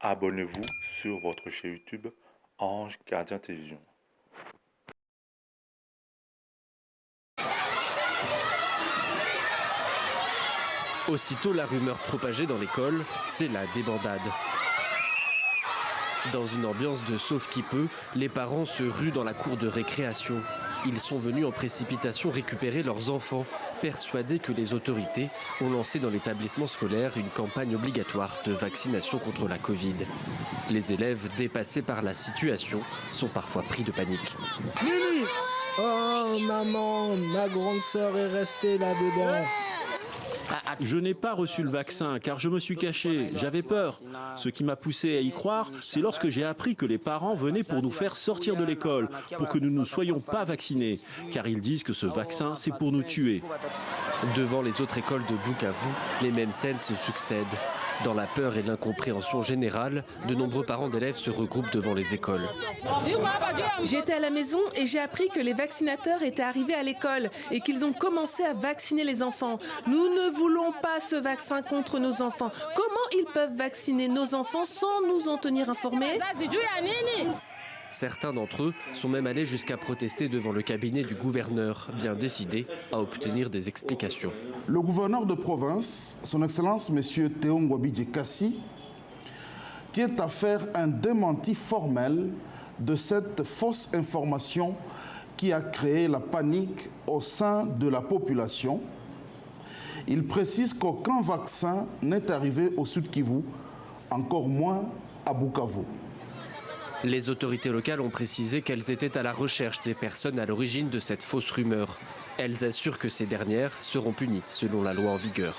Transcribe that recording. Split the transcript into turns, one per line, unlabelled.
Abonnez-vous sur votre chaîne YouTube Ange Gardien Télévision.
Aussitôt la rumeur propagée dans l'école, c'est la débandade. Dans une ambiance de sauve qui peut, les parents se ruent dans la cour de récréation. Ils sont venus en précipitation récupérer leurs enfants, persuadés que les autorités ont lancé dans l'établissement scolaire une campagne obligatoire de vaccination contre la Covid. Les élèves, dépassés par la situation, sont parfois pris de panique.
Lily! Oh maman, ma grande sœur est restée là-dedans.
Je n'ai pas reçu le vaccin car je me suis caché, j'avais peur. Ce qui m'a poussé à y croire, c'est lorsque j'ai appris que les parents venaient pour nous faire sortir de l'école, pour que nous ne soyons pas vaccinés, car ils disent que ce vaccin, c'est pour nous tuer.
Devant les autres écoles de Bukavu, les mêmes scènes se succèdent. Dans la peur et l'incompréhension générale, de nombreux parents d'élèves se regroupent devant les écoles.
J'étais à la maison et j'ai appris que les vaccinateurs étaient arrivés à l'école et qu'ils ont commencé à vacciner les enfants. Nous ne voulons pas ce vaccin contre nos enfants. Comment ils peuvent vacciner nos enfants sans nous en tenir informés ?
Certains d'entre eux sont même allés jusqu'à protester devant le cabinet du gouverneur, bien décidé à obtenir des explications.
Le gouverneur de province, son Excellence M. Théo Ngouabi Kassi, tient à faire un démenti formel de cette fausse information qui a créé la panique au sein de la population. Il précise qu'aucun vaccin n'est arrivé au Sud Kivu, encore moins à Bukavu.
Les autorités locales ont précisé qu'elles étaient à la recherche des personnes à l'origine de cette fausse rumeur. Elles assurent que ces dernières seront punies selon la loi en vigueur.